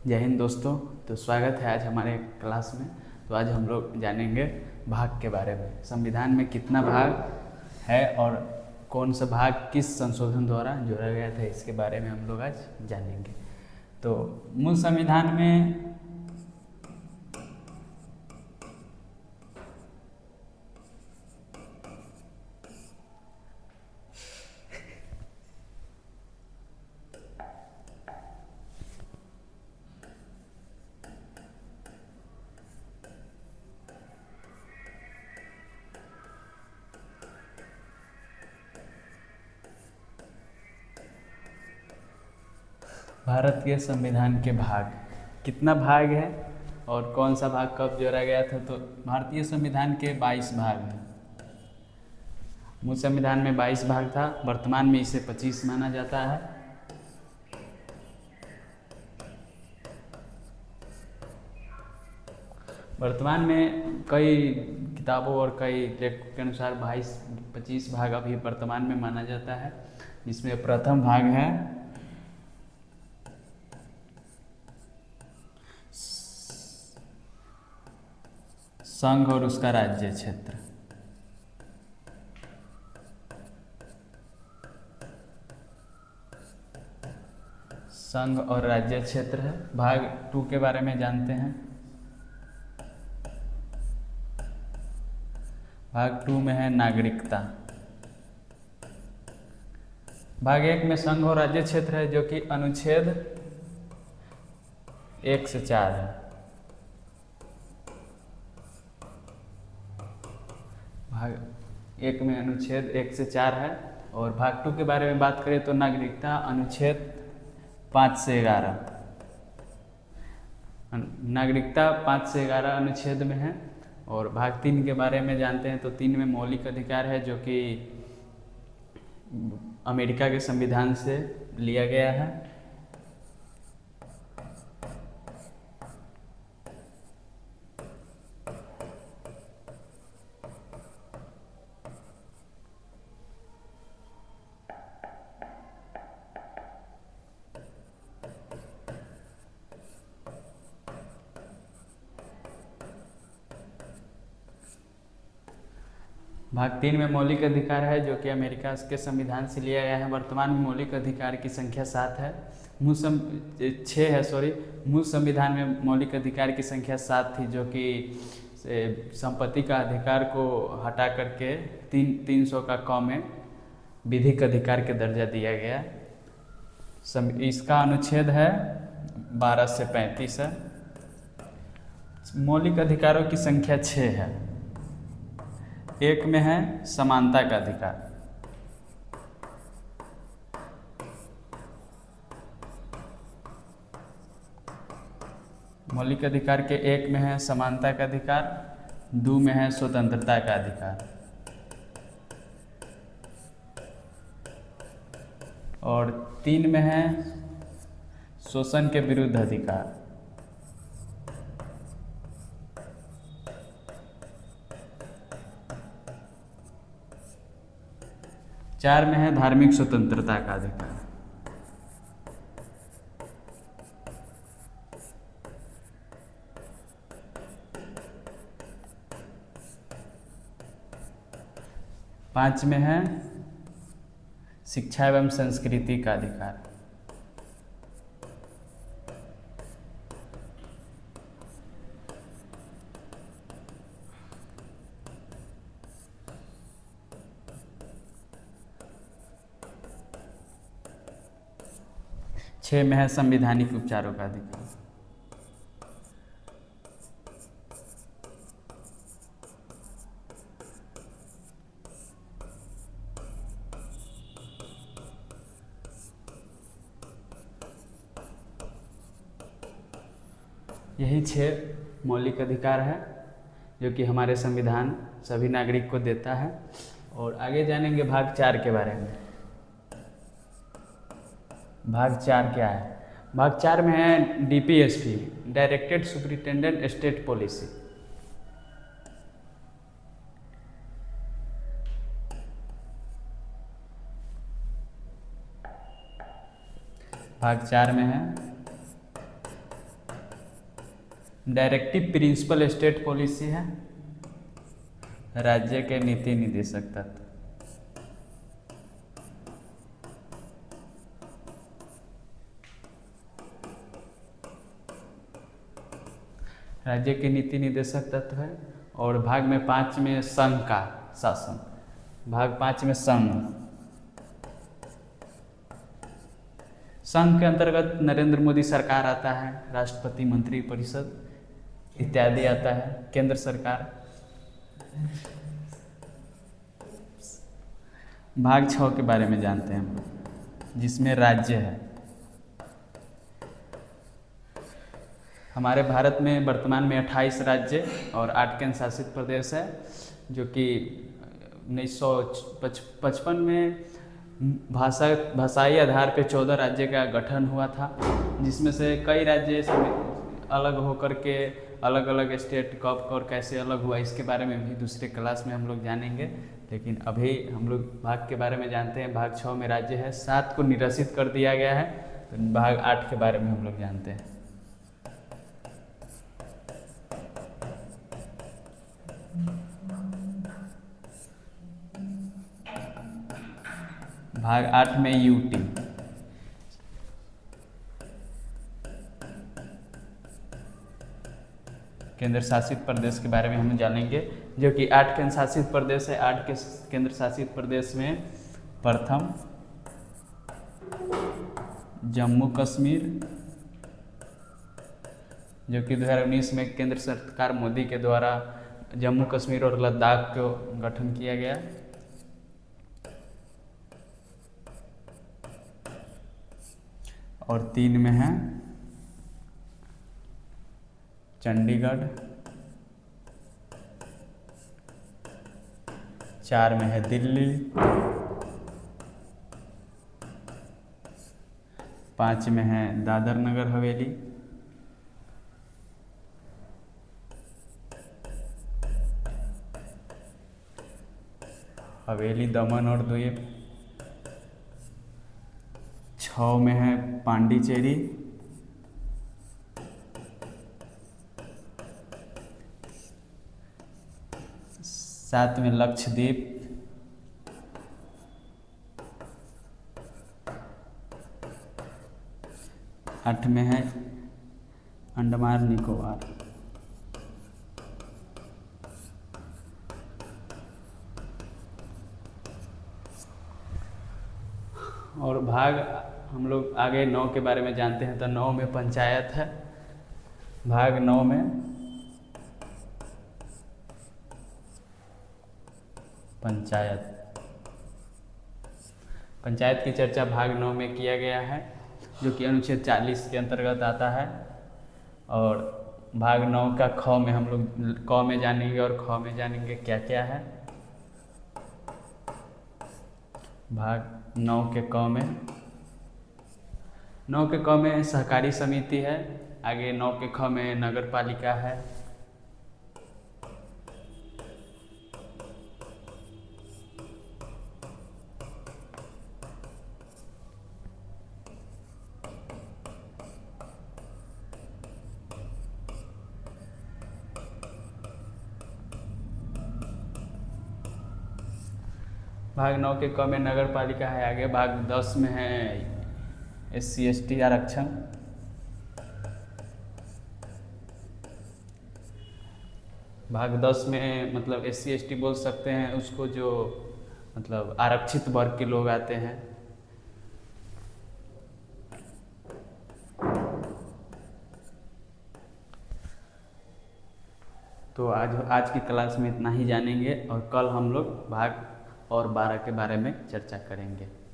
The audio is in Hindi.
जय हिंद दोस्तों। तो स्वागत है आज हमारे क्लास में। तो आज हम लोग जानेंगे भाग के बारे में। संविधान में कितना भाग है और कौन सा भाग किस संशोधन द्वारा जोड़ा गया था, इसके बारे में हम लोग आज जानेंगे। तो मूल संविधान में भारत के संविधान के भाग कितना भाग है और कौन सा भाग कब जोड़ा गया था। तो भारतीय संविधान के 22 भाग हैं। मूल संविधान में 22 भाग था, वर्तमान में इसे 25 माना जाता है। वर्तमान में कई किताबों और कई लेखकों के अनुसार 22-25 भाग अभी वर्तमान में माना जाता है, जिसमें प्रथम भाग है संघ और उसका राज्य क्षेत्र। संघ और राज्य क्षेत्र है। भाग 2 के बारे में जानते हैं। भाग 2 में है नागरिकता। भाग 1 में संघ और राज्य क्षेत्र है, जो कि अनुच्छेद 1 से 4 है। भाग 1 में अनुच्छेद 1 से 4 है। और भाग 2 के बारे में बात करें तो नागरिकता अनुच्छेद 5 से 11। नागरिकता 5 से 11 अनुच्छेद में है। और भाग 3 के बारे में जानते हैं तो 3 में मौलिक अधिकार है, जो कि अमेरिका के संविधान से लिया गया है। भाग 3 में मौलिक अधिकार है, जो कि अमेरिका के संविधान से लिया गया है। वर्तमान में मौलिक अधिकार की संख्या 7 है। 6 है, सॉरी। मूल संविधान में मौलिक अधिकार की संख्या 7 थी, जो कि संपत्ति का अधिकार को हटा करके 300 का क में विधिक अधिकार के दर्जा दिया गया। इसका अनुच्छेद है 12 से 35 है। मौलिक अधिकारों की संख्या 6 है। एक में है समानता का अधिकार। मौलिक अधिकार के 1 में है समानता का अधिकार, 2 में है स्वतंत्रता का अधिकार, और 3 में है शोषण के विरुद्ध अधिकार। चार में है धार्मिक स्वतंत्रता का अधिकार। पाँच में है शिक्षा एवं संस्कृति का अधिकार। छः में है संवैधानिक उपचारों का अधिकार। यही 6 मौलिक अधिकार है, जो कि हमारे संविधान सभी नागरिक को देता है। और आगे जानेंगे भाग 4 के बारे में। भाग 4 क्या है? भाग 4 में है DPSP, directed superintendent state policy. भाग 4 में है डायरेक्टिव प्रिंसिपल स्टेट पॉलिसी है, राज्य के नीति निर्देशक तत्व। राज्य के नीति निर्देशक तत्व है। और भाग में 5 में संघ का शासन, भाग 5 में संघ, संघ के अंतर्गत नरेंद्र मोदी सरकार आता है, राष्ट्रपति, मंत्री परिषद इत्यादि आता है, केंद्र सरकार। भाग 6 के बारे में जानते हैं हम लोग, जिसमें राज्य है। हमारे भारत में वर्तमान में 28 राज्य और 8 केंद्र शासित प्रदेश है, जो कि 1955 में भाषाई आधार पे 14 राज्य का गठन हुआ था, जिसमें से कई राज्य अलग होकर के अलग अलग स्टेट कब और कैसे अलग हुआ, इसके बारे में भी दूसरे क्लास में हम लोग जानेंगे। लेकिन अभी हम लोग भाग के बारे में जानते हैं। भाग 6 में राज्य है, 7 को निरसित कर दिया गया है। तो भाग 8 के बारे में हम लोग जानते हैं। भाग 8 में यूटी, केंद्र शासित प्रदेश के बारे में हम जानेंगे, जो कि 8 केंद्र शासित प्रदेश है। 8 के केंद्र शासित प्रदेश में प्रथम जम्मू कश्मीर, जो कि 2019 में केंद्र सरकार मोदी के द्वारा जम्मू कश्मीर और लद्दाख को गठन किया गया। और 3 में है चंडीगढ़, 4 में है दिल्ली, 5 में है दादर नगर हवेली, 6 दमन और द्वीप, 6 में है पांडिचेरी, 7 में लक्षद्वीप, 8 में है अंडमान निकोबार। और भाग हम लोग आगे 9 के बारे में जानते हैं। तो 9 में पंचायत है। भाग 9 में पंचायत की चर्चा भाग 9 में किया गया है, जो कि अनुच्छेद 40 के अंतर्गत आता है। और भाग 9 का ख में हम लोग क में जानेंगे और ख में जानेंगे क्या क्या है। भाग 9 के क में, 9 के क में सहकारी समिति है। आगे 9 के ख में नगर पालिका है। भाग 9 के क में नगर पालिका है। आगे भाग 10 में है SC/ST आरक्षण। भाग 10 में मतलब SC/ST बोल सकते हैं उसको, जो मतलब आरक्षित वर्ग के लोग आते हैं। तो आज की क्लास में इतना ही जानेंगे और कल हम लोग भाग और 12 के बारे में चर्चा करेंगे।